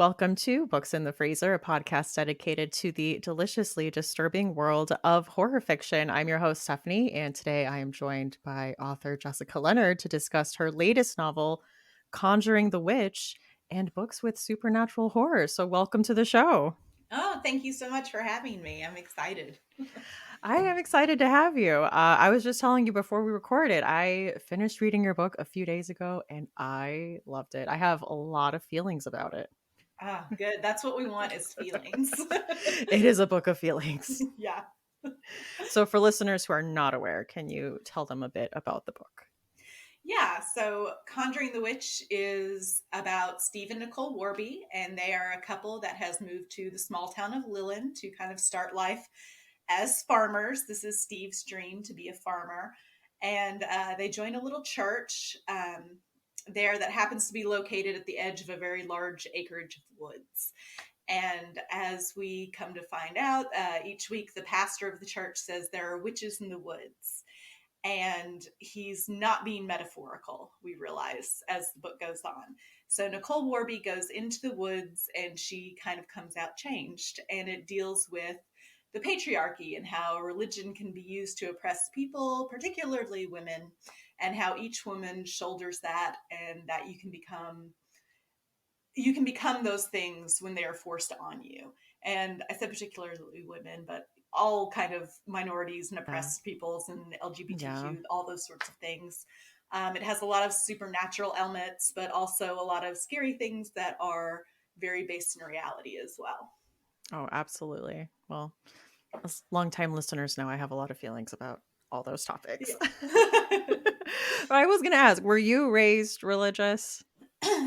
Welcome to Books in the Freezer, a podcast dedicated to the deliciously disturbing world of horror fiction. I'm your host, Stephanie, and today I am joined by author Jessica Leonard to discuss her latest novel, Conjuring the Witch, and books with supernatural horror. So, welcome to the show. Oh, thank you so much for having me. I'm excited. I am excited to have you. I was just telling you before we recorded, I finished reading your book a few days ago and I loved it. I have a lot of feelings about it. Ah, good. That's what we want is feelings. It is a book of feelings. Yeah. So, for listeners who are not aware, can you tell them a bit about the book? Yeah. So, Conjuring the Witch is about Steve and Nicole Warby, and they are a couple that has moved to the small town of Lillan to kind of start life as farmers. This is Steve's dream to be a farmer. And they join a little church there that happens to be located at the edge of a very large acreage of woods. And as we come to find out, each week the pastor of the church says there are witches in the woods. And he's not being metaphorical, we realize, as the book goes on. So Nicole Warby goes into the woods and she kind of comes out changed. And it deals with the patriarchy and how religion can be used to oppress people, particularly women, and how each woman shoulders that, and that you can become those things when they are forced on you. And I said particularly women, but all kind of minorities and Yeah. oppressed peoples and Yeah. LGBTQ, all those sorts of things. It has a lot of supernatural elements, but also a lot of scary things that are very based in reality as well. Oh, absolutely. Well, as longtime listeners know I have a lot of feelings about all those topics. Yeah. But I was going to ask, were you raised religious?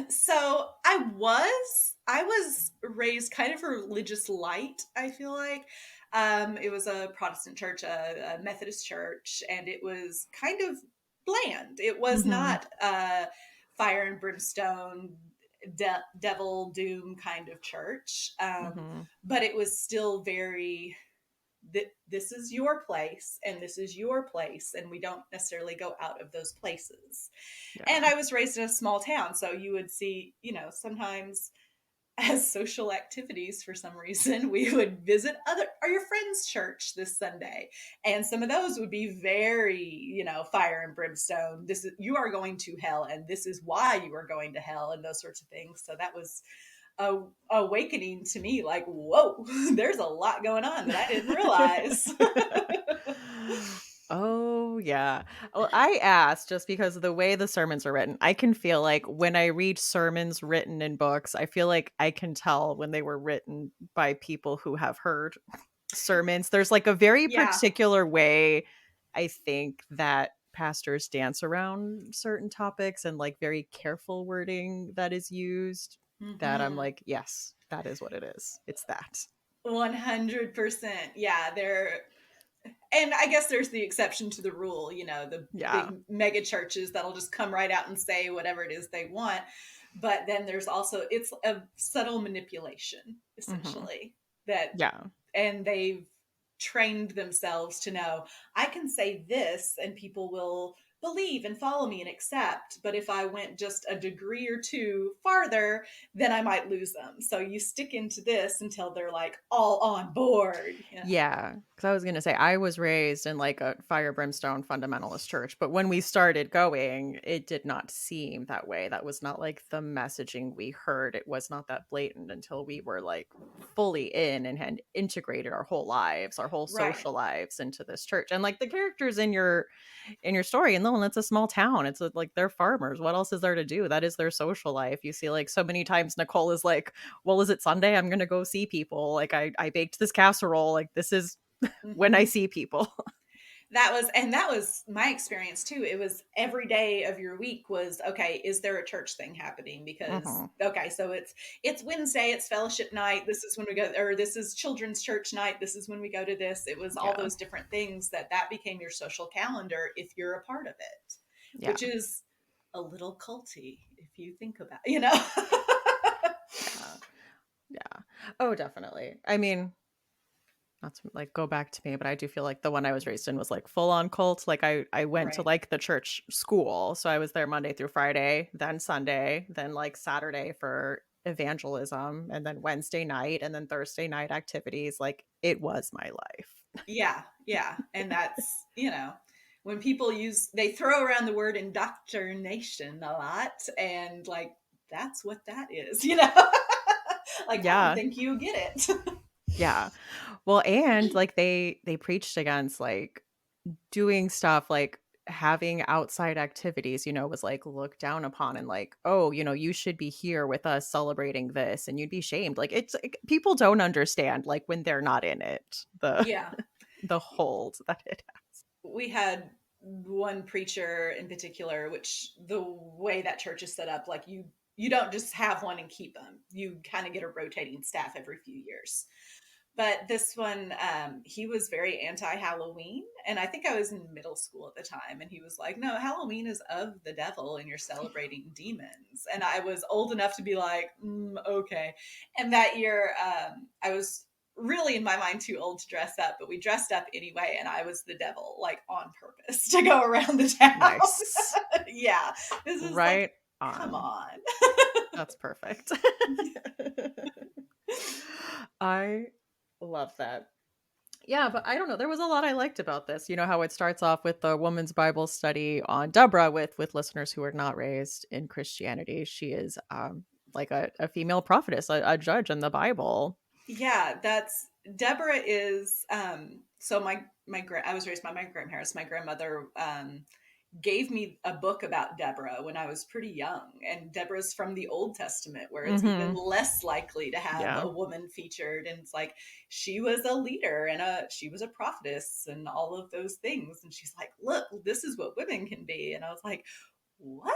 So I was raised kind of a religious light, I feel like. It was a Protestant church, a Methodist church, and it was kind of bland. It was Mm-hmm. not fire and brimstone, devil doom kind of church, Mm-hmm. but it was still very this is your place and this is your place, and we don't necessarily go out of those places. And Yeah. I was raised in a small town, so you would see, sometimes as social activities for some reason, we would visit your friend's church this Sunday. And some of those would be very, fire and brimstone. This is you are going to hell and this is why you are going to hell and those sorts of things. So that was a awakening to me, like, whoa, there's a lot going on that I didn't realize. Oh, yeah. Well, I asked just because of the way the sermons are written. I can feel like when I read sermons written in books, I feel like I can tell when they were written by people who have heard sermons. There's like a very Yeah. particular way, I think, that pastors dance around certain topics and like very careful wording that is used that I'm Hmm. like, yes, that is what it is. It's that. 100%. Yeah, and I guess there's the exception to the rule, the Yeah. big mega churches that'll just come right out and say whatever it is they want. But then there's also, it's a subtle manipulation, Hmm. essentially, that, Yeah. and they've trained themselves to know I can say this and people will believe and follow me and accept. But if I went just a degree or two farther, then I might lose them. So you stick into this until they're like all on board. Yeah, because I was gonna say I was raised in like a fire brimstone fundamentalist church, but when we started going, it did not seem that way. That was not like the messaging we heard. It was not that blatant until we were like fully in and had integrated our whole lives, our whole Right. social lives into this church. And like the characters in your story, and no, it's a small town. Like they're farmers. What else is there to do? That is their social life. You see, like so many times Nicole is like, well, is it Sunday? I'm gonna go see people. Like I baked this casserole. Like this is when I Hmm. see people. That was my experience too. It was every day of your week was, okay, is there a church thing happening? Because Hmm. okay, so it's Wednesday, it's fellowship night, this is when we go, or this is children's church night, this is when we go to this. It was all Yeah. those different things that became your social calendar if you're a part of it, Yeah. which is a little culty if you think about, Yeah. Yeah. Oh, definitely. I mean, not to like go back to me, but I do feel like the one I was raised in was like full on cult. Like I went to Right. like the church school. So I was there Monday through Friday, then Sunday, then like Saturday for evangelism and then Wednesday night and then Thursday night activities. Like it was my life. Yeah, yeah. And that's, when people they throw around the word indoctrination a lot, and like, that's what that is, like, I don't Yeah. think you get it. Yeah. Well, and like they preached against like doing stuff like having outside activities, was like looked down upon and like, oh, you should be here with us celebrating this and you'd be shamed. Like it's like, people don't understand like when they're not in it, the Yeah. the hold that it has. We had one preacher in particular, which the way that church is set up, like you don't just have one and keep them. You kind of get a rotating staff every few years. But this one, he was very anti-Halloween, and I think I was in middle school at the time, and he was like, no, Halloween is of the devil and you're celebrating demons. And I was old enough to be like, okay. And that year, I was really in my mind too old to dress up, but we dressed up anyway, and I was the devil, like on purpose, to go around the town. Nice. Yeah, this is like, Right come on. on. That's perfect. I love that. Yeah, but I don't know. There was a lot I liked about this. You know how it starts off with the woman's Bible study on Deborah with listeners who are not raised in Christianity. She is like a female prophetess, a judge in the Bible. Yeah, that's Deborah is so I was raised by my grandparents. My grandmother gave me a book about Deborah when I was pretty young, and Deborah's from the Old Testament, where it's even Hmm. less likely to have Yeah. a woman featured, and it's like she was a leader and she was a prophetess and all of those things, and she's like, look, this is what women can be, and I was like, what?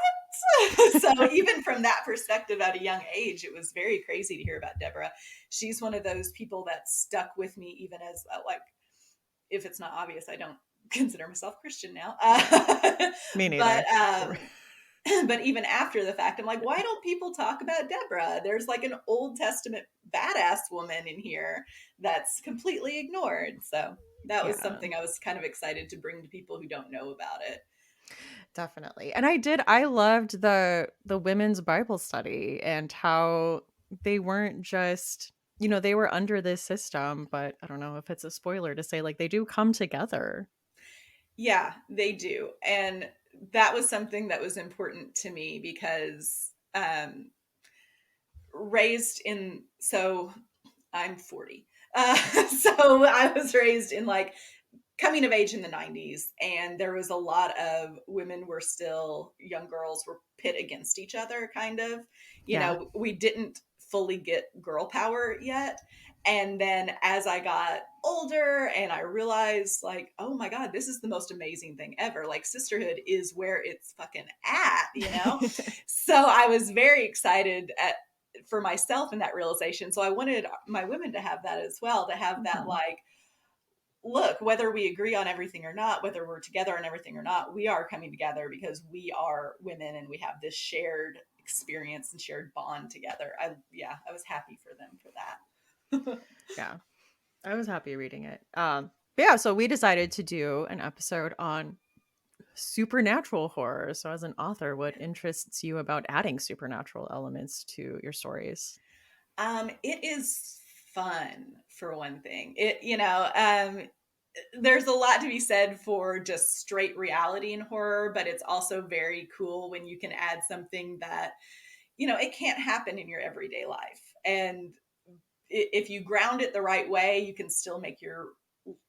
So even from that perspective at a young age, it was very crazy to hear about Deborah. She's one of those people that stuck with me even as like, if it's not obvious, I don't consider myself Christian now. Me But neither. but even after the fact, I'm like, why don't people talk about Deborah? There's like an Old Testament badass woman in here that's completely ignored. So that was Yeah. something I was kind of excited to bring to people who don't know about it. Definitely. And I loved the women's Bible study and how they weren't just, they were under this system, but I don't know if it's a spoiler to say like they do come together. Yeah, they do. And that was something that was important to me because raised in, so I'm 40. So I was raised in like coming of age in the 90s, and there was a lot of women were still, young girls were pit against each other, kind of. Yeah. We didn't fully get girl power yet. And then as I got older and I realized, like, oh my God, this is the most amazing thing ever. Like, sisterhood is where it's fucking at. So I was very excited for myself in that realization. So I wanted my women to have that as well, to have that, Mhm. like, look, whether we agree on everything or not, whether we're together on everything or not, we are coming together because we are women and we have this shared experience and shared bond together. I was happy for them for that. Yeah. I was happy reading it. But yeah, so we decided to do an episode on supernatural horror. So as an author, what interests you about adding supernatural elements to your stories? It is fun for one thing. There's a lot to be said for just straight reality in horror, but it's also very cool when you can add something that, it can't happen in your everyday life. And if you ground it the right way, you can still make your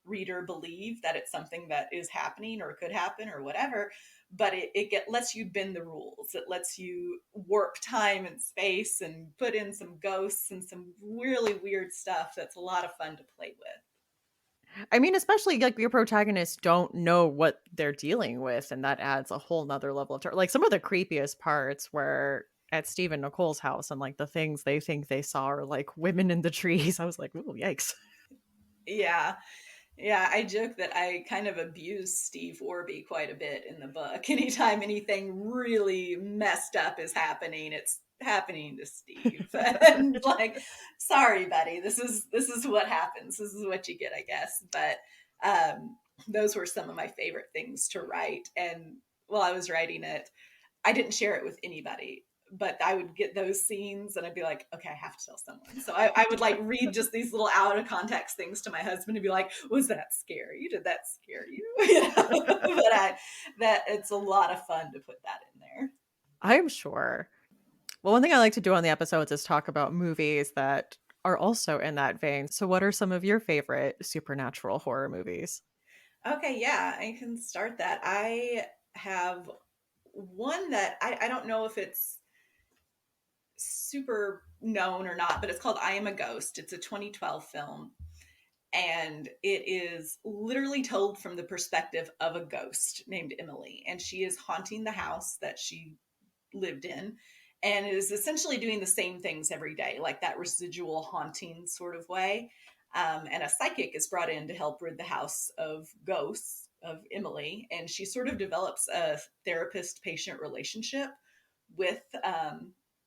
reader believe that it's something that is happening or could happen or whatever. But lets you bend the rules. It lets you warp time and space and put in some ghosts and some really weird stuff that's a lot of fun to play with. I mean, especially like your protagonists don't know what they're dealing with, and that adds a whole nother level of like some of the creepiest parts where at Steve and Nicole's house and like the things they think they saw are like women in the trees. I was like, ooh, yikes. Yeah. Yeah, I joke that I kind of abuse Steve Warby quite a bit in the book. Anytime anything really messed up is happening, it's happening to Steve. And like, sorry, buddy, this is what happens. This is what you get, I guess. But those were some of my favorite things to write. And while I was writing it, I didn't share it with anybody. but I would get those scenes and I'd be like, okay, I have to tell someone. So I would like read just these little out of context things to my husband and be like, was that scary? Did that scare you? But that it's a lot of fun to put that in there. I'm sure. Well, one thing I like to do on the episodes is talk about movies that are also in that vein. So, what are some of your favorite supernatural horror movies? Okay, yeah, I can start that. I have one that I don't know if it's super known or not, but it's called I Am a Ghost. It's a 2012 film, and it is literally told from the perspective of a ghost named Emily, and she is haunting the house that she lived in, and is essentially doing the same things every day, like that residual haunting sort of way. And a psychic is brought in to help rid the house of ghosts of Emily, and she sort of develops a therapist-patient relationship with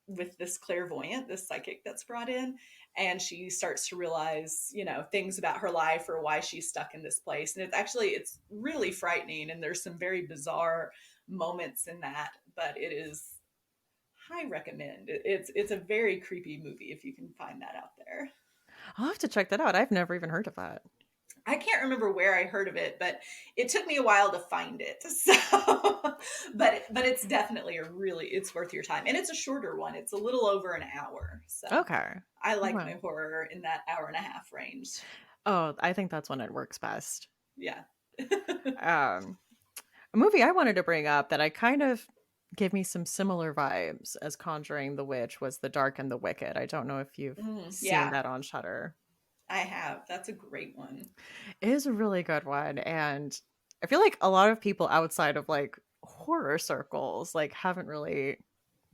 with this clairvoyant, this psychic that's brought in, and she starts to realize, things about her life or why she's stuck in this place. And it's really frightening, and there's some very bizarre moments in that, but it is high recommend. It's a very creepy movie if you can find that out there. I'll have to check that out. I've never even heard of that. I can't remember where I heard of it, but it took me a while to find it. So, but it's definitely it's worth your time, and it's a shorter one. It's a little over an hour, so Okay. I like my Wow. horror in that hour and a half range. Oh, I think that's when it works best. Yeah. Um, a movie I wanted to bring up that I kind of gave me some similar vibes as Conjuring the Witch was The Dark and the Wicked. I don't know if you've seen Yeah, that on Shudder. I have. That's a great one. It is a really good one, and I feel like a lot of people outside of like horror circles like haven't really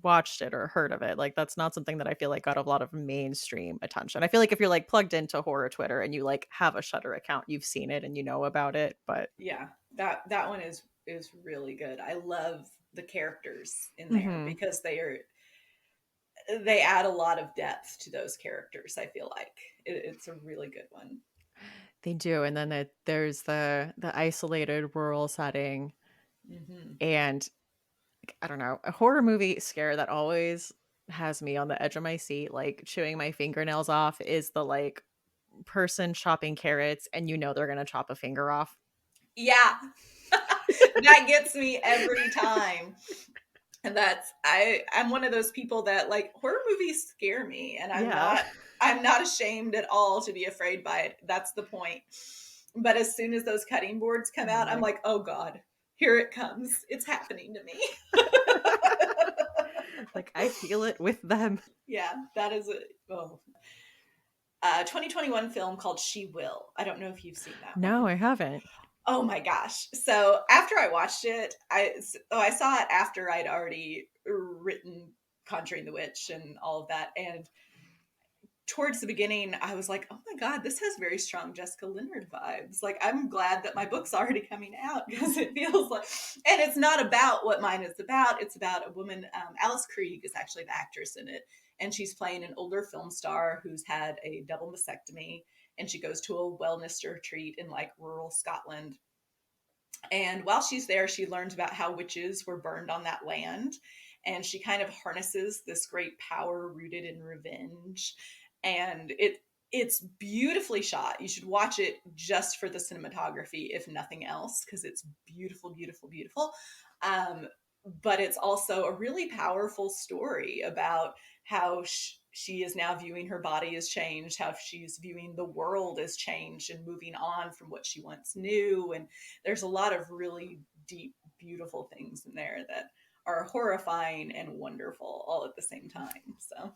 watched it or heard of it. Like that's not something that I feel like got a lot of mainstream attention. I feel like if you're like plugged into horror Twitter and you like have a Shudder account, you've seen it and you know about it, but Yeah, that one is really good. I love the characters in there mhm, because they add a lot of depth to those characters. I feel like it's a really good one. they do. And then there's the isolated rural setting Hmm. and I don't know, a horror movie scare that always has me on the edge of my seat, like chewing my fingernails off is the like person chopping carrots and you know they're gonna chop a finger off. Yeah, that gets me every time. And I'm one of those people that like horror movies scare me, and Yeah. I'm not ashamed at all to be afraid by it. That's the point. But as soon as those cutting boards come You're out, I'm like like, oh God, here it comes. It's happening to me. like I feel it with them. Yeah, that is a 2021 film called She Will. I don't know if you've seen that No, one. I haven't. Oh my gosh. So after I watched it, I saw it after I'd already written Conjuring the Witch and all of that. And towards the beginning, I was like, oh my God, this has very strong Jessica Leonard vibes. Like, I'm glad that my book's already coming out because it feels like, and it's not about what mine is about. It's about a woman, Alice Krige is actually the actress in it. And she's playing an older film star who's had a double mastectomy. And she goes to a wellness retreat in like rural Scotland, and while she's there, she learns about how witches were burned on that land. And she kind of harnesses this great power rooted in revenge. And it's beautifully shot. You should watch it just for the cinematography, if nothing else, because it's beautiful, beautiful, beautiful. Um, but it's also a really powerful story about how she is now viewing her body as changed, how she's viewing the world as changed and moving on from what she once knew. And there's a lot of really deep, beautiful things in there that are horrifying and wonderful all at the same time. So,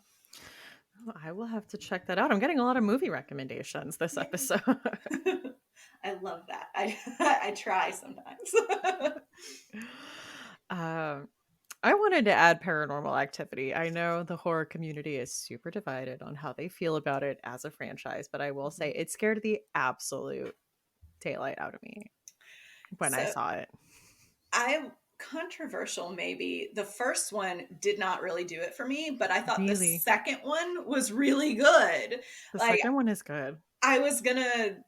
Oh, I will have to check that out. I'm getting a lot of movie recommendations this yay. episode. I love that. I try sometimes. um, I wanted to add paranormal activity. I know the horror community is super divided on how they feel about it as a franchise, but I will say it scared the absolute daylight out of me when I So saw it. I controversial maybe. The first one did not really do it for me, but I thought the Really? second one was really good. The Like second one is good. I was gonna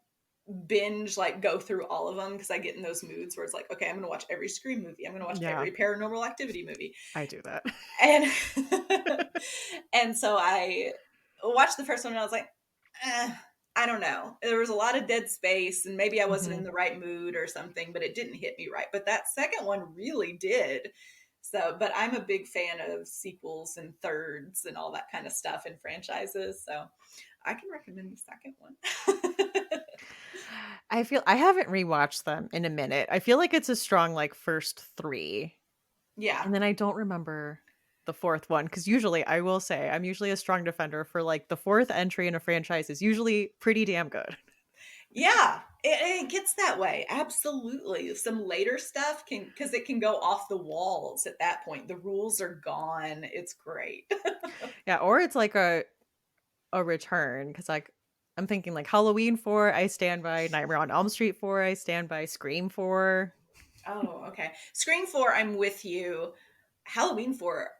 binge, like go through all of them because I get in those moods where it's like, okay, I'm gonna watch every Scream movie, I'm gonna watch Yeah, every Paranormal Activity movie. I do that. And and so I watched the first one and I was like, I don't know. There was a lot of dead space and maybe I wasn't in Mhm. the right mood or something, but it didn't hit me right. But that second one really did. So, but I'm a big fan of sequels and thirds and all that kind of stuff in franchises. So I can recommend the second one. I feel I haven't rewatched them in a minute. I feel like it's a strong, like, first 3, Yeah. and then I don't remember the 4th one, because usually, I will say, I'm usually a strong defender for, like, the 4th entry in a franchise is usually pretty damn good. Yeah, it gets that way. Absolutely. Some later stuff can, because it can go off the walls at that point. The rules are gone. It's great. Yeah, or it's like a return, because like, I'm thinking, like, Halloween 4, I stand by; Nightmare on Elm Street 4, I stand by; Scream 4. Oh, okay. Scream 4, I'm with you. Halloween 4.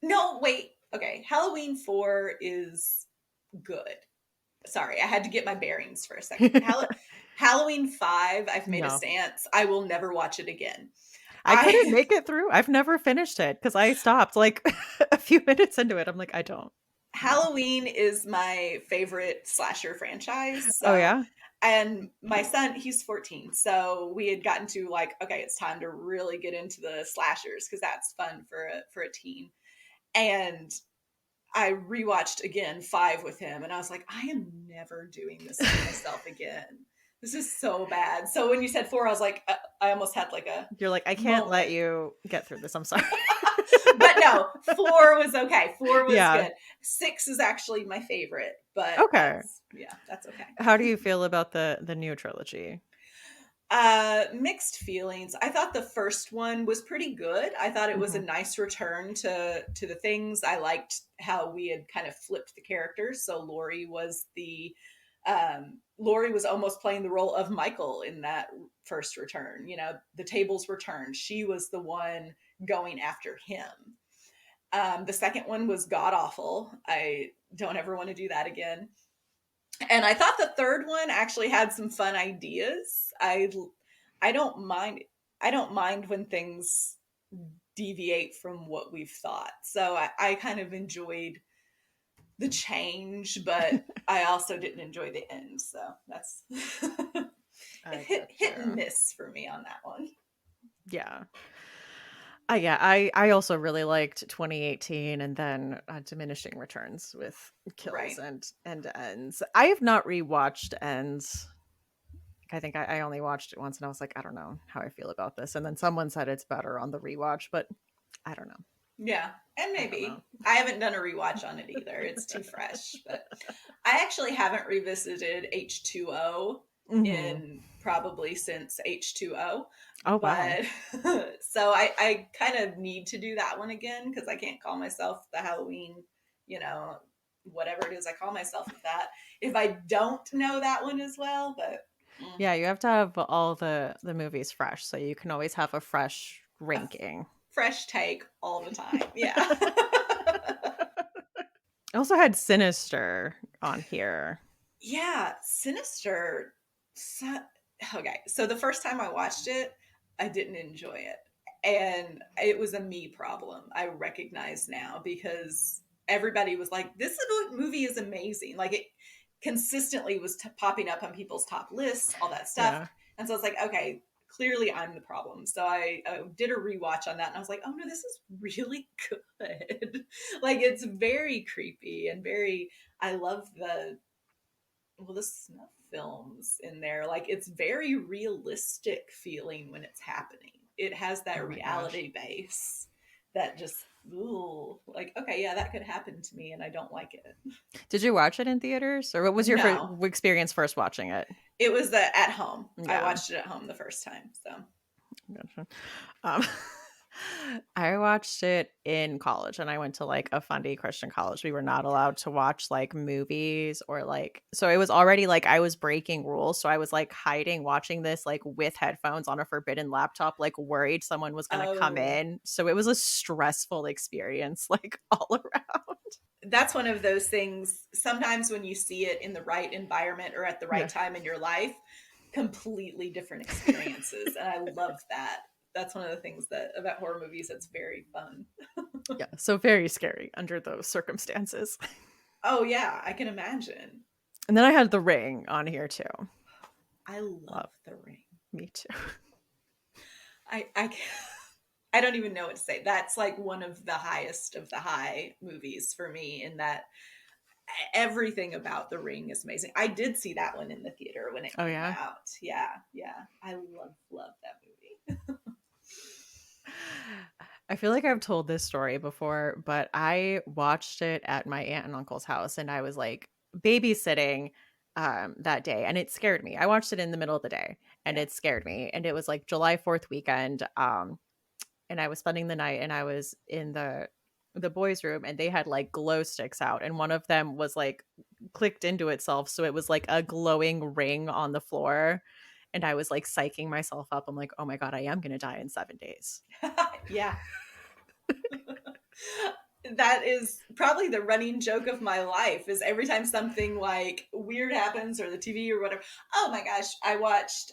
No, wait. Okay. Halloween 4 is good. Sorry, I had to get my bearings for a second. Halloween 5, I've made a No. stance. I will never watch it again. I couldn't I make it through. I've never finished it because I stopped, like, a few minutes into it. I'm like, "I don't know." Halloween is my favorite slasher franchise. Oh, So, yeah? and my son, he's 14. So we had gotten to like, okay, it's time to really get into the slashers because that's fun for a teen. And I rewatched again 5 with him and I was like, I am never doing this to myself again. This is so bad. So when you said 4, I was like, I almost had like a You're like, "I can't let moment. you get through this. I'm sorry." But no, 4 was okay. 4 was Yeah. good. 6 is actually my favorite, but Okay. that's, yeah, that's okay. How do you feel about the new trilogy? Mixed feelings. I thought the first one was pretty good. I thought it was a Mhm. nice return to the things. I liked how we had kind of flipped the characters. So Laurie was almost playing the role of Michael in that first return. You know, the tables were turned. She was the one going after him. The second one was god awful. I don't ever want to do that again. And I thought the third one actually had some fun ideas. I don't mind I don't mind when things deviate from what we've thought. So I kind of enjoyed the change, but I also didn't enjoy the end. So that's it I hit and gotcha. miss for me on that one. Yeah. Yeah, I also really liked 2018, and then, diminishing returns with kills Right. and ends. I have not rewatched Ends. I think I only watched it once, and I was like, "I don't know how I feel about this," and then someone said it's better on the rewatch, but I don't know. Yeah. And I don't know. maybe. I haven't done a rewatch on it either. It's too fresh. But I actually haven't revisited H2O Mhm. in probably since H2O. Oh, wow. But so I kind of need to do that one again because I can't call myself the Halloween, you know, whatever it is I call myself with that. If I don't know that one as well, but Yeah, you have to have all the movies fresh, so you can always have a fresh a ranking. fresh take all the time. Yeah. I also had Sinister on here. Yeah, Sinister. So, okay, so the first time I watched it, I didn't enjoy it. And it was a me problem. I recognize now because everybody was like, this movie is amazing. Like it consistently was popping up on people's top lists, all that stuff. Yeah. And so it's like, okay, clearly I'm the problem. So I did a rewatch on that and I was like, oh no, this is really good. Like it's very creepy and very, I love the snuff films in there. Like it's very realistic feeling when it's happening. It has Oh that my gosh. reality base that just, ooh, like, okay, yeah, that could happen to me and I don't like it. Did you watch it in theaters, or what was your No, experience first watching it? it was the at home. I Yeah. watched it at home the first time. So, Gotcha. Um, I watched it in college, and I went to like a fundy Christian college. We were not allowed to watch like movies or like, so it was already like I was breaking rules. So I was like hiding watching this like with headphones on a forbidden laptop, like worried someone was going to come oh, in. So it was a stressful experience, like all around. that's one of those things. Sometimes when you see it in the right environment or at the right Yeah. time in your life, completely different experiences. And I love that. That's one of the things that about horror movies that's very fun. Yeah. So very scary under those circumstances. Oh yeah, I can imagine. And then I had The Ring on here too. I love Love. The Ring. Me too. I I don't even know what to say. That's like one of the highest of the high movies for me in that everything about The Ring is amazing. I did see that one in the theater when it Oh came yeah. out. Yeah, yeah. I love that movie. I feel like I've told this story before, but I watched it at my aunt and uncle's house and I was like babysitting that day and it scared me. I watched it in the middle of the day and Yeah. it scared me. And it was like July 4th weekend. And I was spending the night and I was in the boys' room and they had like glow sticks out and one of them was like clicked into itself. So it was like a glowing ring on the floor. And I was like psyching myself up. I'm like, oh my God, I am gonna die in 7 days. Yeah. That is probably the running joke of my life is every time something like weird happens or the TV or whatever. Oh my gosh, I watched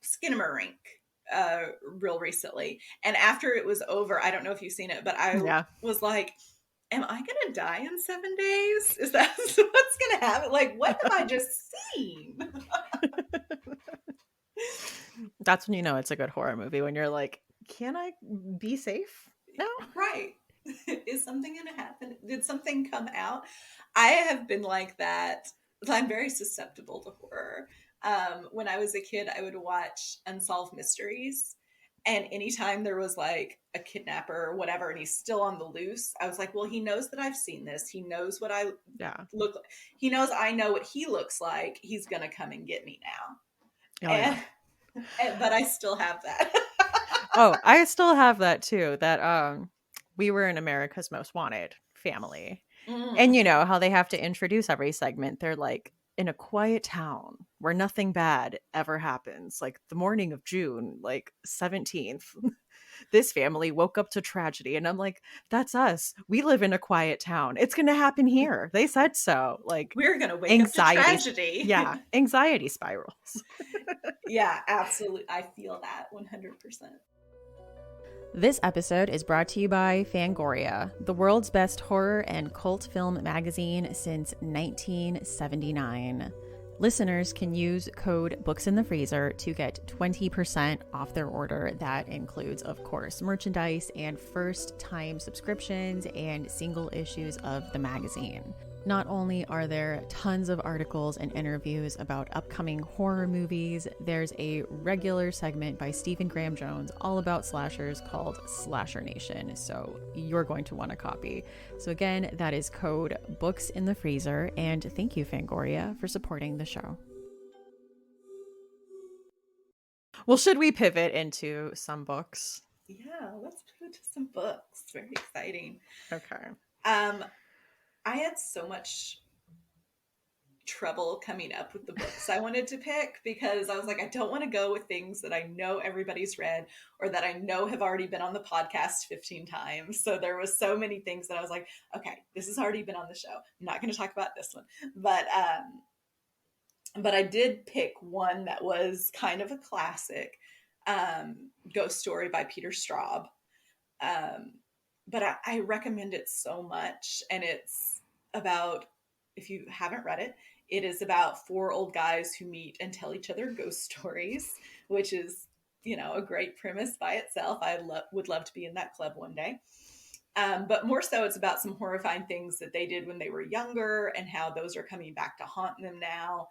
Skinamarink real recently. And after it was over, I don't know if you've seen it, but I Yeah. was like, am I gonna die in 7 days? Is that what's gonna happen? Like, what have I just seen? That's when you know it's a good horror movie when you're like, can I be safe now? Right. Is something going to happen? Did something come out? I have been like that. I'm very susceptible to horror. When I was a kid, I would watch Unsolved Mysteries. And anytime there was like a kidnapper or whatever, and he's still on the loose, I was like, well, he knows that I've seen this. He knows what I Yeah. look like. He knows I know what he looks like. He's going to come and get me now. Oh yeah. But I still have that. Oh, I still have that too. That we were in America's Most Wanted family. And you Mm-hmm. know how they have to introduce every segment. They're like in a quiet town where nothing bad ever happens. Like the morning of June, like 17th. This family woke up to tragedy. And I'm like, that's us. We live in a quiet town. It's going to happen here. They said so. Like We're going to wake up to anxiety. tragedy. Yeah. Anxiety spirals. Yeah, absolutely. I feel that 100%. This episode is brought to you by Fangoria, the world's best horror and cult film magazine since 1979. Listeners can use code Books in the Freezer to get 20% off their order. That includes, of course, merchandise and first-time subscriptions and single issues of the magazine. Not only are there tons of articles and interviews about upcoming horror movies, there's a regular segment by Stephen Graham Jones all about slashers called Slasher Nation, so you're going to want a copy. So again, that is code Books in the Freezer, and thank you, Fangoria, for supporting the show. Well, should we pivot into some books? Yeah, let's pivot to some books. Very exciting. Okay. Um, I had so much trouble coming up with the books I wanted to pick because I was like, I don't want to go with things that I know everybody's read or that I know have already been on the podcast 15 times. So there was so many things that I was like, okay, this has already been on the show. I'm not going to talk about this one. But I did pick one that was kind of a classic, Ghost Story by Peter Straub. Um, but I recommend it so much. And it's about, if you haven't read it, it is about four old guys who meet and tell each other ghost stories, which is, a great premise by itself. Would love to be in that club one day. But more so, it's about some horrifying things that they did when they were younger and how those are coming back to haunt them now.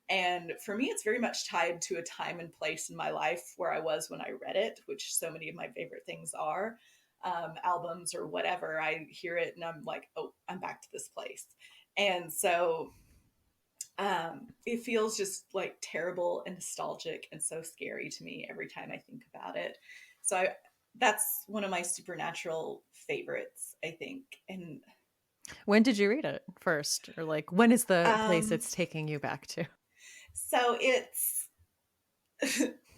And for me, it's very much tied to a time and place in my life where I was when I read it, which so many of my favorite things are albums or whatever. I hear it and I'm like, oh, I'm back to this place. And so it feels just like terrible and nostalgic and so scary to me every time I think about it. That's one of my supernatural favorites, I think. And When did you read it first? Or like, when is the place um, it's taking you back to? so it's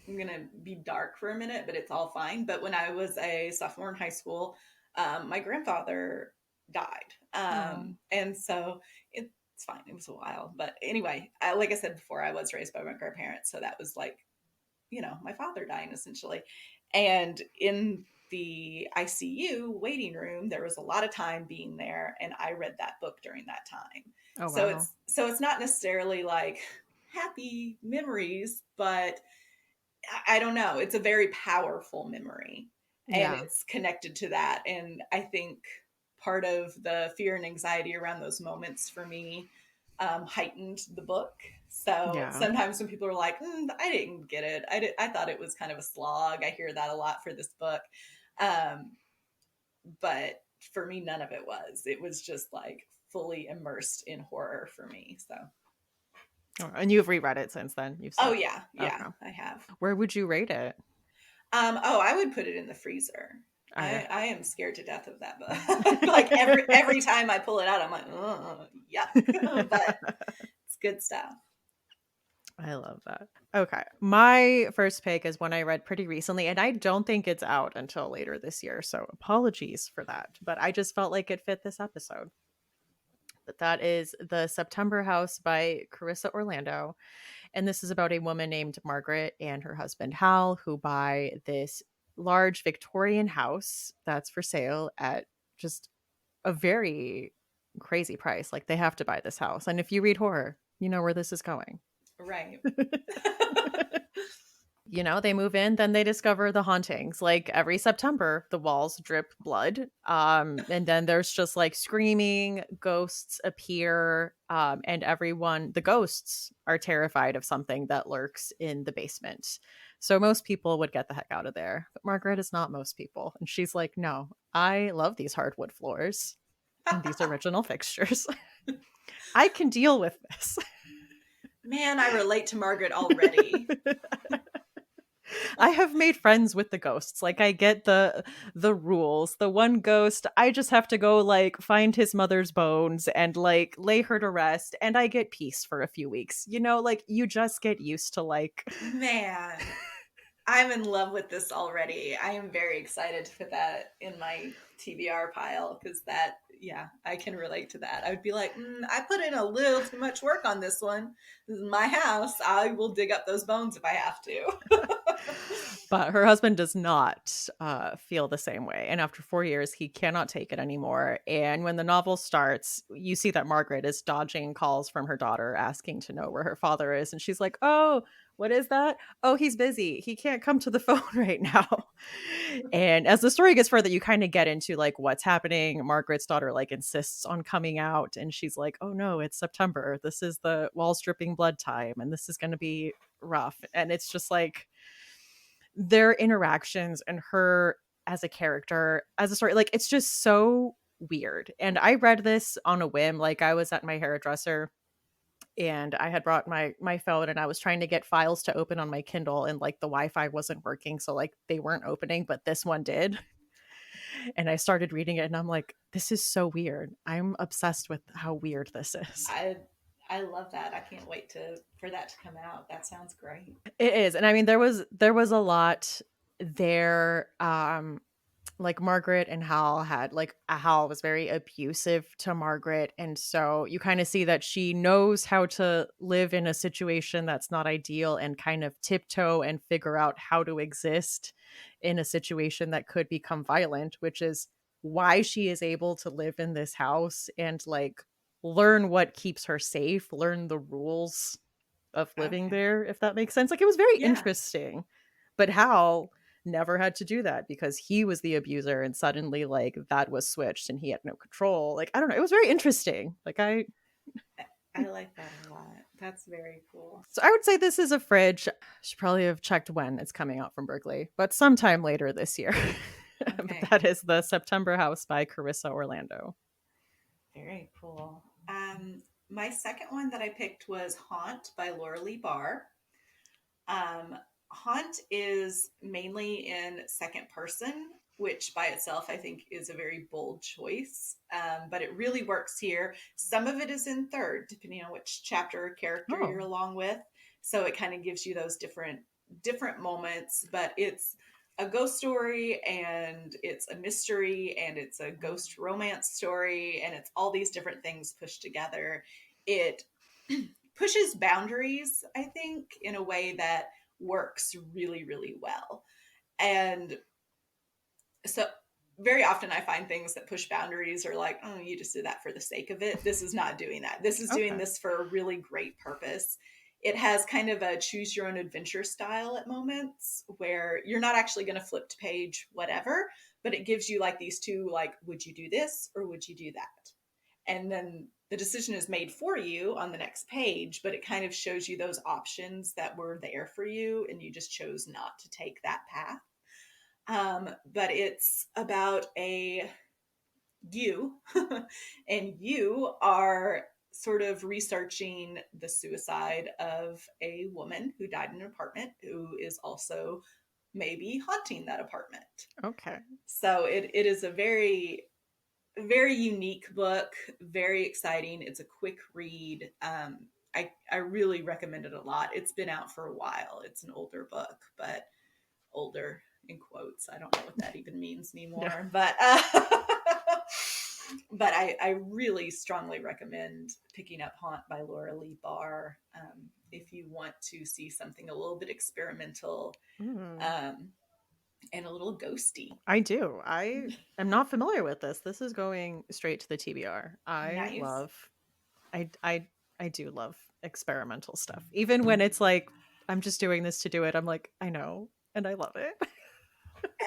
I'm gonna be dark for a minute, but it's all fine. But when I was a sophomore in high school, my grandfather died, Oh, And so it's fine. It was a while. But anyway, like I said before, I was raised by my grandparents. So that was like, my father dying essentially. And in the ICU waiting room, there was a lot of time being there, and I read that book during that time. oh So wow. it's not necessarily like happy memories, but I don't know. It's a very powerful memory, and Yeah. it's connected to that. And I think part of the fear and anxiety around those moments for me heightened the book. So Yeah. sometimes when people are like, I didn't get it, I thought it was kind of a slog. I hear that a lot for this book. Um, but for me, none of it was. It was just like fully immersed in horror for me. So, Oh, and you've reread it since then, you've oh, said. yeah, yeah, Okay. I have. Where would you rate it? Oh, I would put it in the freezer. I I am scared to death of that book. Like every time I pull it out, I'm like, yuck. But it's good stuff. I love that. Okay. My first pick is one I read pretty recently, and I don't think it's out until later this year. So apologies for that. But I just felt like it fit this episode. But that is The September House by Carissa Orlando. And this is about a woman named Margaret and her husband Hal who buy this large Victorian house that's for sale at just a very crazy price. Like they have to buy this house. And if you read horror, you know where this is going. Right. They move in, then they discover the hauntings. Like every September, the walls drip blood. And then there's just like screaming, ghosts appear, and the ghosts are terrified of something that lurks in the basement. So most people would get the heck out of there. But Margaret is not most people. And she's like, no, I love these hardwood floors and these original fixtures. I can deal with this. Man, I relate to Margaret already. I have made friends with the ghosts. Like I get the rules. The one ghost, I just have to go like find his mother's bones and like lay her to rest and I get peace for a few weeks. Like you just get used to like Man, I'm in love with this already. I am very excited to put that in my TBR pile because yeah, I can relate to that. I would be like, I put in a little too much work on this one. This is my house. I will dig up those bones if I have to. but her husband does not feel the same way. And after 4 years, he cannot take it anymore. And when the novel starts, you see that Margaret is dodging calls from her daughter asking to know where her father is. And she's like, oh, what is that? Oh, he's busy. He can't come to the phone right now. And as the story gets further, you kind of get into like what's happening. Margaret's daughter like insists on coming out. And she's like, oh no, it's September. This is the walls dripping blood time. And this is going to be rough. And it's just like, their interactions and her as a character, as a story, like it's just so weird. And I read this on a whim. Like I was at my hairdresser and I had brought my phone and I was trying to get files to open on my Kindle and like the Wi-Fi wasn't working. So like they weren't opening, but this one did. And I started reading it and I'm like, this is so weird. I'm obsessed with how weird this is. I I love that. I can't wait to for that to come out. That sounds great. It is. And I mean there was a lot there. Like Margaret and Hal had like Hal was very abusive to Margaret, and so you kind of see that she knows how to live in a situation that's not ideal and kind of tiptoe and figure out how to exist in a situation that could become violent, which is why she is able to live in this house and like learn what keeps her safe, learn the rules of living Okay. there, if that makes sense. Like it was very Yeah. interesting. But Hal never had to do that because he was the abuser and suddenly like that was switched and he had no control. Like I don't know, it was very interesting. Like I like that a lot. That's very cool. I would say this is a fridge. Should probably have checked when it's coming out from Berkeley, but sometime later this year. But Okay. that is The September House by Carissa Orlando. Very cool. My second one that I picked was Haunt by Laura Lee Barr. Um, Haunt is mainly in second person, which by itself I think is a very bold choice, but it really works here. Some of it is in third, depending on which chapter or character you're Oh. along with. So it kind of gives you those different moments, but it's a ghost story, and it's a mystery, and it's a ghost romance story, and it's all these different things pushed together. It pushes boundaries, I think, in a way that works really, really well. And so very often I find things that push boundaries are like, oh, you just did that for the sake of it. This is not doing that. This is doing Okay. this for a really great purpose. It has kind of a choose your own adventure style at moments where you're not actually going to flip to page whatever, but it gives you like these two, like, would you do this or would you do that? And then the decision is made for you on the next page, but it kind of shows you those options that were there for you and you just chose not to take that path. But it's about a you, and you are sort of researching the suicide of a woman who died in an apartment who is also maybe haunting that apartment. Okay. So it is a very, very unique book, very exciting. It's a quick read. I really recommend it a lot. It's been out for a while. It's an older book, but older in quotes. I don't know what that even means Yeah. anymore, but I really strongly recommend picking up Haunt by Laura Lee Barr if you want to see something a little bit experimental Mm. um, and a little ghosty. I do. I am not familiar with this. This is going straight to the TBR. Nice. I I I do love experimental stuff. Even when it's like I'm just doing this to do it. I'm like, I know, and I love it.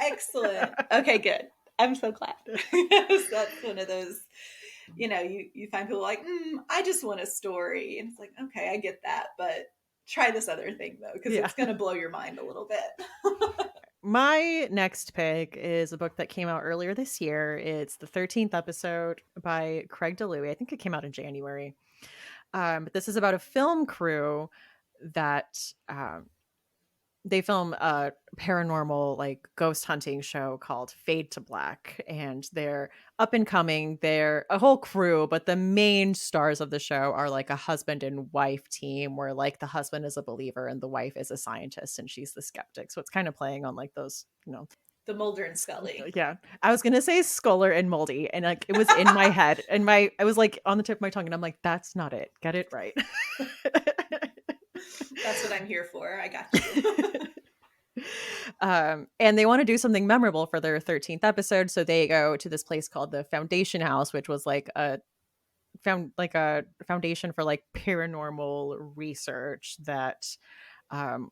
Excellent. Okay, good. I'm so glad. Yes, that's one of those, you find people like, I just want a story. And it's like, okay, I get that, but try this other thing though, because Yeah. it's going to blow your mind a little bit. My next pick is a book that came out earlier this year. It's the 13th episode by Craig DeLuey. I think it came out in January. But this is about a film crew that they film a paranormal like ghost hunting show called Fade to Black, and they're up and coming. They're a whole crew, but the main stars of the show are like a husband and wife team where like the husband is a believer and the wife is a scientist and she's the skeptic. So it's kind of playing on like those, The Mulder and Scully. yeah. I was gonna say Sculler and Moldy, and like it was in my head, and I was like on the tip of my tongue, and I'm like, that's not it. Get it right. That's what I'm here for. I got you. And they want to do something memorable for their 13th episode, so they go to this place called the Foundation House, which was like a foundation for like paranormal research that um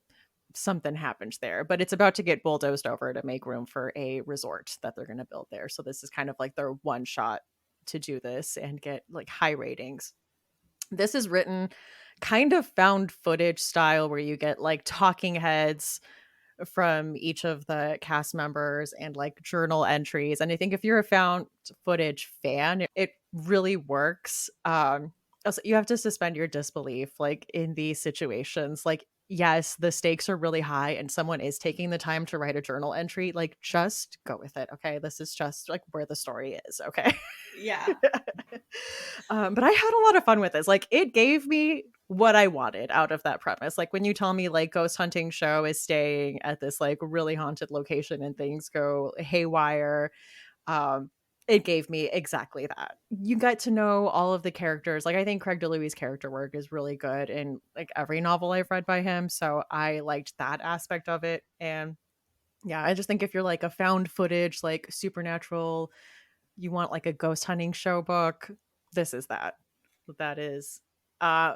something happened there, but it's about to get bulldozed over to make room for a resort that they're going to build there. So this is kind of like their one shot to do this and get like high ratings. This is written kind of found footage style where you get like talking heads from each of the cast members and like journal entries. And I think if you're a found footage fan, it really works. Also, you have to suspend your disbelief like in these situations. Like, yes, the stakes are really high and someone is taking the time to write a journal entry. Like, just go with it. Okay. This is just like where the story is. Okay. Yeah. But I had a lot of fun with this. Like, it gave me what I wanted out of that premise. Like, when you tell me, like, ghost hunting show is staying at this, like, really haunted location and things go haywire, um, it gave me exactly that. You get to know all of the characters. Like, I think Craig DeLuey's character work is really good in, like, every novel I've read by him. So I liked that aspect of it. And yeah, I just think if you're, like, a found footage, like, supernatural you want like a ghost hunting show book, this is that. That is uh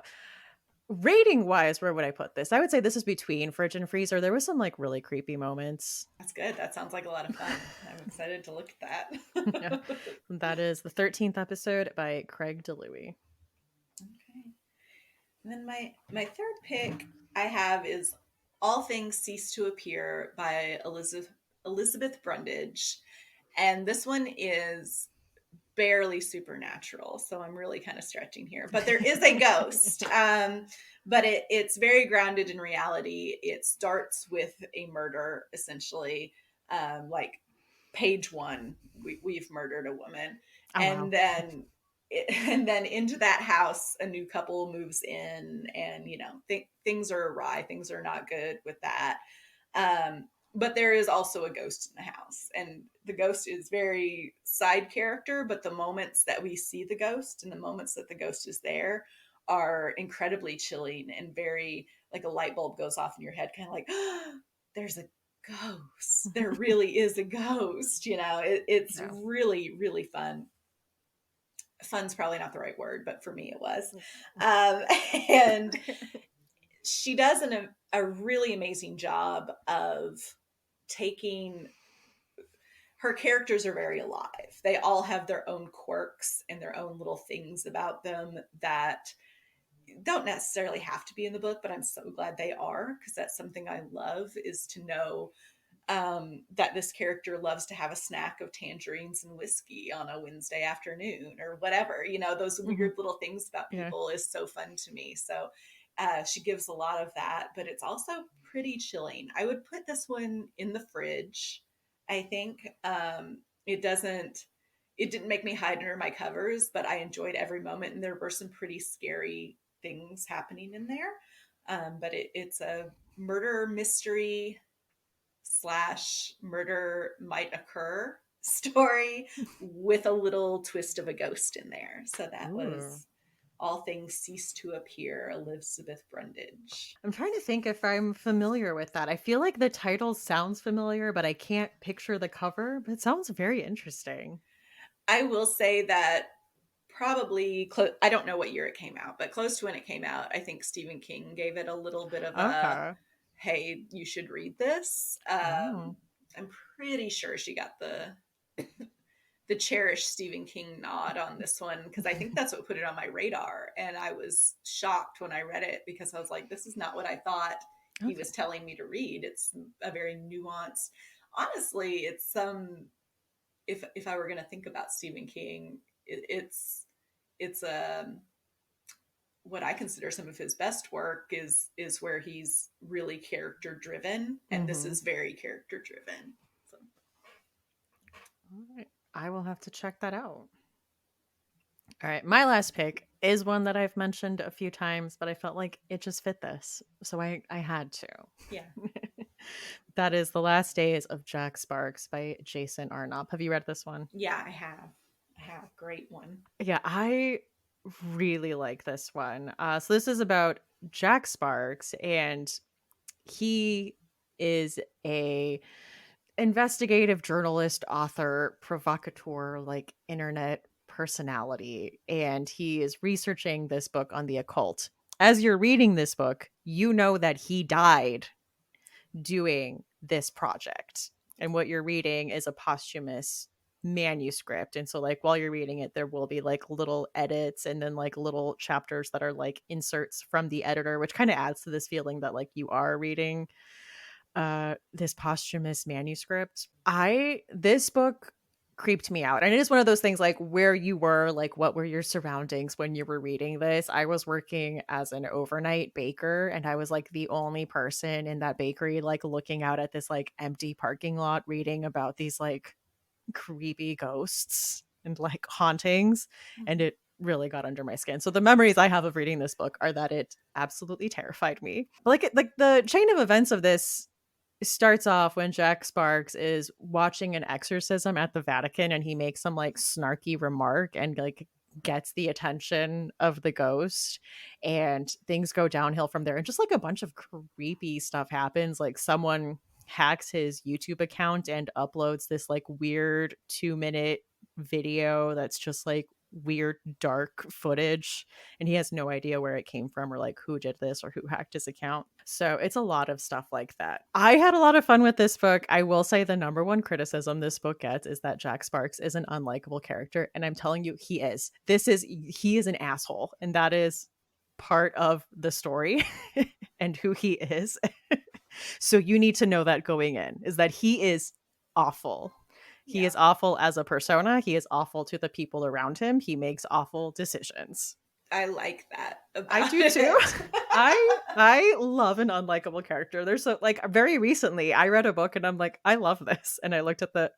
rating wise, where would I put this? I would say this is between Fridge and Freezer. There was some like really creepy moments. That's good. That sounds like a lot of fun. I'm excited to look at Yeah. that. That is the 13th episode by Craig DeLuey. Okay. And then my third pick I have is All Things Cease to Appear by Elizabeth Brundage. And this one is barely supernatural, so I'm really kind of stretching here. But there is a ghost, but it's very grounded in reality. It starts with a murder, essentially, like page one, we've murdered a woman, Oh and wow. then into that house, a new couple moves in, and things are awry, things are not good with that. Um, but there is also a ghost in the house, and the ghost is very side character, but the moments that we see the ghost and the moments that the ghost is there are incredibly chilling and very, like, a light bulb goes off in your head, kind of like, oh, there's a ghost, there really is a ghost, it's Yeah. really, really fun. Fun's probably not the right word, but for me it was. And she does a really amazing job of taking, her characters are very alive. They all have their own quirks and their own little things about them that don't necessarily have to be in the book, but I'm so glad they are, because that's something I love, is to know that this character loves to have a snack of tangerines and whiskey on a Wednesday afternoon or whatever. Those Mhm. weird little things about Yeah. people is so fun to me. So she gives a lot of that, but it's also pretty chilling. I would put this one in the fridge. I think it didn't make me hide under my covers, but I enjoyed every moment, and there were some pretty scary things happening in there. But it's a murder mystery slash murder might occur story with a little twist of a ghost in there. So that Ooh. was All Things Cease to Appear, Elizabeth Brundage. I'm trying to think if I'm familiar with that. I feel like the title sounds familiar, but I can't picture the cover, but it sounds very interesting. I will say that probably I don't know what year it came out, but close to when it came out, I think Stephen King gave it a little bit of a, Okay. hey, you should read this. Oh. I'm pretty sure she got the cherished Stephen King nod on this one, because I think that's what put it on my radar. And I was shocked when I read it, because I was like, this is not what I thought he Okay. was telling me to read. It's a very nuanced, honestly, it's if I were going to think about Stephen King, it's what I consider some of his best work is where he's really character driven, and this Mm-hmm. is very character driven. So All right. I will have to check that out. All right. My last pick is one that I've mentioned a few times, but I felt like it just fit this. So I had to. yeah, That is The Last Days of Jack Sparks by Jason Arnott. Have you read this one? yeah, I have great one. Yeah, I really like this one. So this is about Jack Sparks, and he is a investigative journalist, author, provocateur, like internet personality, and he is researching this book on the occult. As you're reading this book, you know that he died doing this project. And what you're reading is a posthumous manuscript. And so, like, while you're reading it, there will be like little edits and then like little chapters that are like inserts from the editor, which kind of adds to this feeling that like you are reading this posthumous manuscript. I This book creeped me out. And it is one of those things, like, where you were, like, what were your surroundings when you were reading this? I was working as an overnight baker, and I was like the only person in that bakery, like looking out at this like empty parking lot reading about these like creepy ghosts and like hauntings, and Mhm. it really got under my skin. So the memories I have of reading this book are that it absolutely terrified me. But like the chain of events of this starts off when Jack Sparks is watching an exorcism at the Vatican, and he makes some like snarky remark and like gets the attention of the ghost, and things go downhill from there, and just like a bunch of creepy stuff happens. Like, someone hacks his YouTube account and uploads this like weird 2-minute video that's just like weird dark footage, and he has no idea where it came from or like who did this or who hacked his account. So it's a lot of stuff like that. I had a lot of fun with this book. I will say the number one criticism this book gets is that Jack Sparks is an unlikable character, and I'm telling you, he is an asshole, and that is part of the story and who he is. So you need to know that going in, is that he is awful. He Yeah, is awful as a persona. He is awful to the people around him. He makes awful decisions. I like that I about do too. it. I love an unlikable character. There's so, like, very recently I read a book and I'm like, I love this. And I looked at the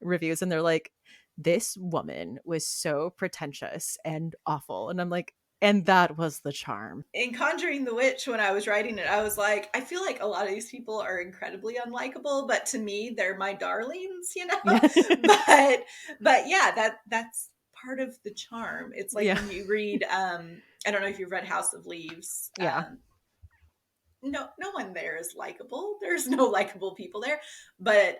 reviews and they're like, this woman was so pretentious and awful. And I'm like, And that was the charm. In Conjuring the Witch, when I was writing it, I was like, I feel like a lot of these people are incredibly unlikable, but to me, they're my darlings, you know. Yeah. But yeah, that's part of the charm. It's like Yeah. when you read, I don't know if you've read House of Leaves. Yeah. No one there is likable. There's no likable people there, but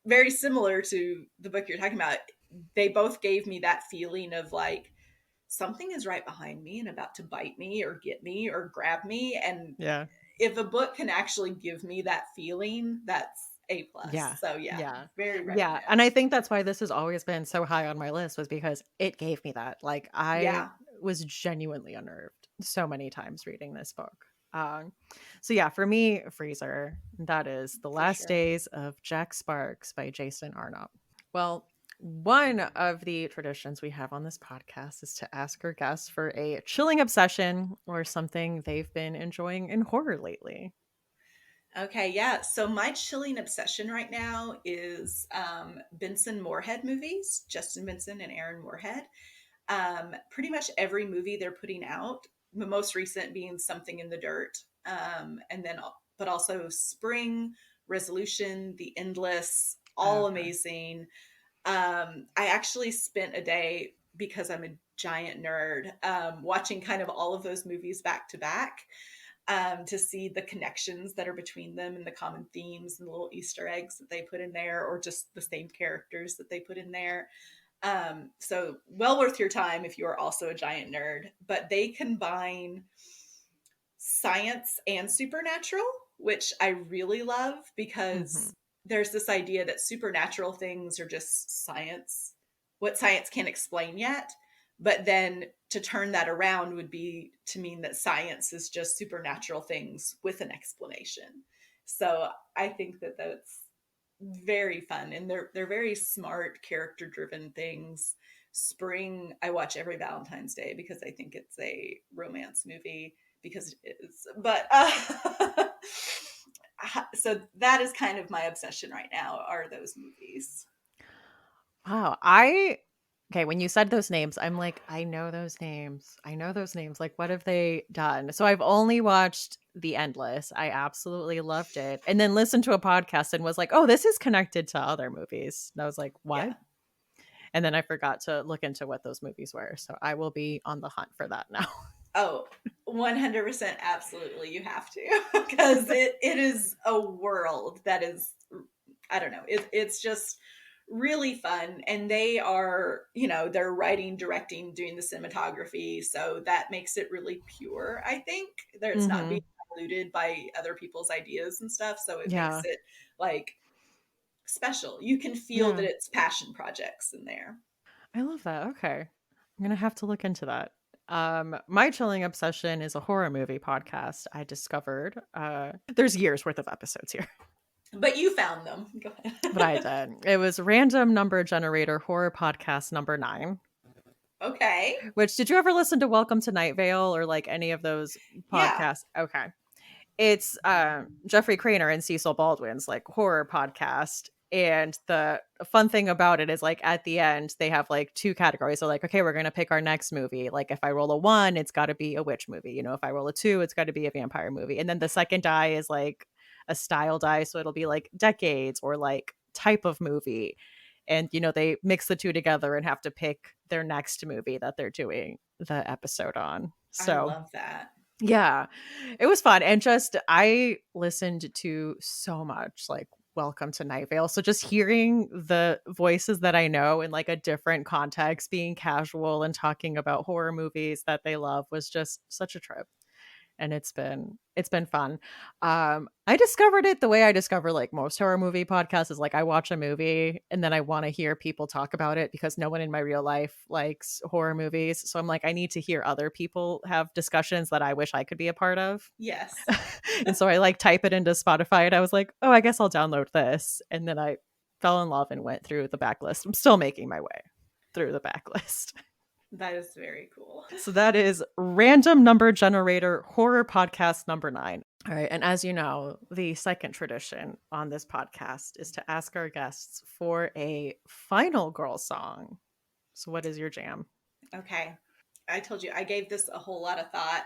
very similar to the book you're talking about. They both gave me that feeling of like something is right behind me and about to bite me or get me or grab me. And Yeah. if a book can actually give me that feeling, that's A plus. Yeah. So yeah, Yeah. very Yeah. And recommend. I think that's why this has always been so high on my list, was because it gave me that. Like, I Yeah, was genuinely unnerved so many times reading this book. Um, so yeah, for me, Freezer, that is The for Last sure. Days of Jack Sparks by Jason Arnott. Well, one of the traditions we have on this podcast is to ask our guests for a chilling obsession or something they've been enjoying in horror lately. Okay, yeah. So my chilling obsession right now is Benson Moorhead movies, Justin Benson and Aaron Moorhead. Pretty much every movie they're putting out, the most recent being Something in the Dirt, and then, but also Spring, Resolution, The Endless, all Okay. amazing. I actually spent a day, because I'm a giant nerd, watching kind of all of those movies back to back, to see the connections that are between them and the common themes and the little Easter eggs that they put in there, or just the same characters that they put in there. So well worth your time if you are also a giant nerd. But they combine science and supernatural, which I really love, Hmm. because there's this idea that supernatural things are just science, what science can't explain yet. But then to turn that around would be to mean that science is just supernatural things with an explanation. So I think that that's very fun, and they're very smart, character driven things. Spring, I watch every Valentine's Day because I think it's a romance movie, because it is. But so that is kind of my obsession right now, are those movies. Wow. I okay, when you said those names, I'm like, I know those names. I know those names. Like, what have they done? So I've only watched The Endless. I absolutely loved it. And then listened to a podcast and was like, oh, this is connected to other movies. And I was like, what? Yeah. And then I forgot to look into what those movies were. So I will be on the hunt for that now. Oh, 100% absolutely, you have to, because it is a world that is, I don't know, it's just really fun. And they are, they're writing, directing, doing the cinematography, so that makes it really pure. I think there, it's not being Hmm. diluted by other people's ideas and stuff, so it makes Yeah. it like special. You can feel that Yeah. it's passion projects in there. I love that. Okay. I'm going to have to look into that. My chilling obsession is a horror movie podcast I discovered. There's years worth of episodes here, But you found them. Go but I ahead. did. It was Random Number Generator Horror Podcast number 9. Okay. Which, did you ever listen to Welcome to Night Vale or like any of those Yeah. podcasts? Okay. It's Jeffrey Craner and Cecil Baldwin's like horror podcast. And the fun thing about it is like at the end, they have like two categories. So, like, okay, we're going to pick our next movie. Like, if I roll a 1, it's got to be a witch movie. You know, if I roll a 2, it's got to be a vampire movie. And then the second die is like a style die. So it'll be like decades or like type of movie. And, they mix the two together and have to pick their next movie that they're doing the episode on. I So, love that. yeah, it was fun. And just, I listened to so much like Welcome to Night Vale. So just hearing the voices that I know in like a different context, being casual and talking about horror movies that they love was just such a trip. And it's been fun. I discovered it the way I discover like most horror movie podcasts is like I watch a movie and then I want to hear people talk about it because no one in my real life likes horror movies. So I'm like, I need to hear other people have discussions that I wish I could be a part of. Yes. And so I like type it into Spotify and I was like, oh, I guess I'll download this. And then I fell in love and went through the backlist. I'm still making my way through the backlist. That is very cool. So that is Random Number Generator Horror Podcast number 9. All right. And as you know, the second tradition on this podcast is to ask our guests for a final girl song. So, what is your jam? Okay. I told you I gave this a whole lot of thought,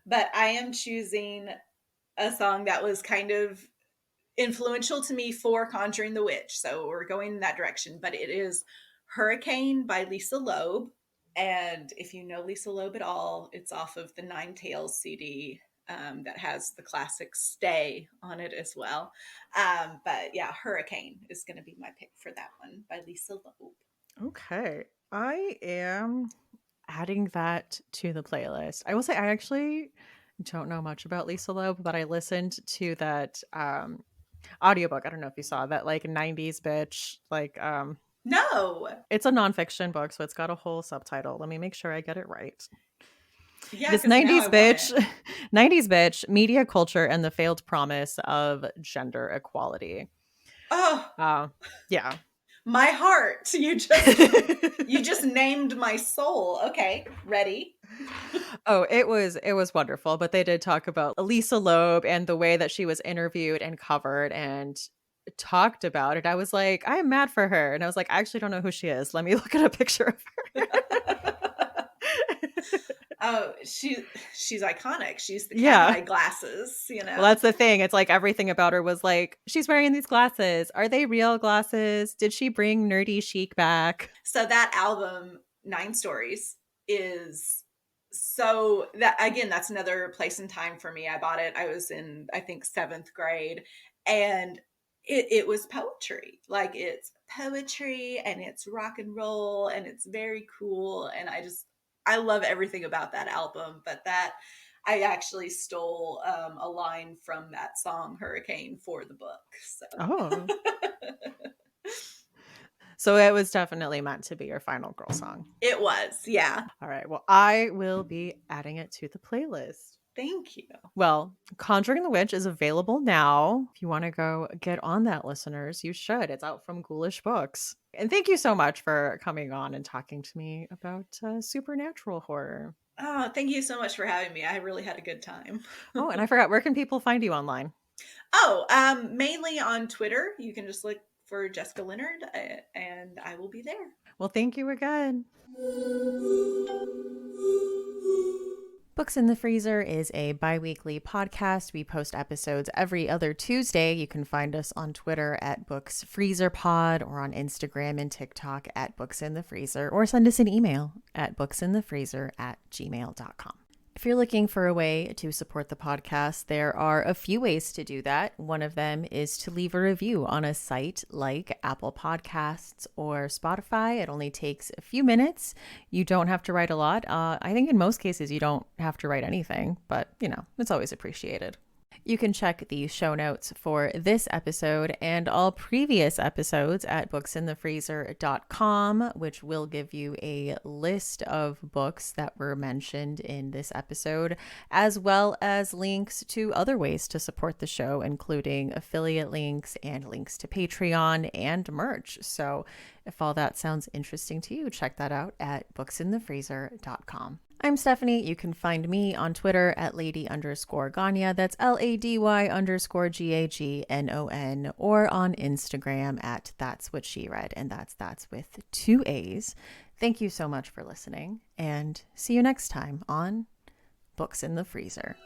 but I am choosing a song that was kind of influential to me for Conjuring the Witch. So we're going in that direction, but it is Hurricane by Lisa Loeb. And if you know Lisa Loeb at all, it's off of the Nine Tails CD that has the classic Stay on it as well. But yeah, Hurricane is going to be my pick for that one by Lisa Loeb. Okay. I am adding that to the playlist. I will say I actually don't know much about Lisa Loeb, but I listened to that audiobook. I don't know if you saw that, like 90s bitch, like No. it's a nonfiction book, so it's got a whole subtitle. Let me make sure I get it right. Yeah, This because now I 90s want it. bitch, 90s bitch, media culture and the failed promise of gender equality. Oh, Uh, yeah. my heart. You just named my soul. Okay, ready? Oh, it was wonderful, but they did talk about Lisa Loeb and the way that she was interviewed and covered and talked about it. I was like, I am mad for her. And I was like, I actually don't know who she is. Let me look at a picture of her. Oh, she's iconic. She's the cat Yeah. eye glasses, you Well, know. that's the thing. It's like everything about her was like, she's wearing these glasses. Are they real glasses? Did she bring nerdy chic back? So that album, Nine Stories, is so that again, that's another place and time for me. I bought it. I was in, I think, seventh grade, and it was poetry. Like it's poetry and it's rock and roll and it's very cool. And I love everything about that album. But that I actually stole a line from that song Hurricane for the book. So Oh. So it was definitely meant to be your final girl song. it was, yeah. All right. Well, I will be adding it to the playlist. Thank you. Well, Conjuring the Witch is available now. If you want to go get on that, listeners, you should. It's out from Ghoulish Books. And thank you so much for coming on and talking to me about supernatural horror. Oh, thank you so much for having me. I really had a good time. Oh, and I forgot, where can people find you online? Oh, mainly on Twitter. You can just look for Jessica Leonard, and I will be there. Well, thank you again. Books in the Freezer is a bi-weekly podcast. We post episodes every other Tuesday. You can find us on Twitter at Books Freezer Pod or on Instagram and TikTok at Books in the Freezer, or send us an email at booksinthefreezer@gmail.com. If you're looking for a way to support the podcast, there are a few ways to do that. One of them is to leave a review on a site like Apple Podcasts or Spotify. It only takes a few minutes. You don't have to write a lot. I think in most cases you don't have to write anything, but it's always appreciated. You can check the show notes for this episode and all previous episodes at booksinthefreezer.com, which will give you a list of books that were mentioned in this episode, as well as links to other ways to support the show, including affiliate links and links to Patreon and merch. So if all that sounds interesting to you, check that out at booksinthefreezer.com. I'm Stephanie. You can find me on Twitter at lady_Ganya. That's LADY_GAGNON, or on Instagram at That's What She Read, and that's with 2 A's. Thank you so much for listening, and see you next time on Books in the Freezer.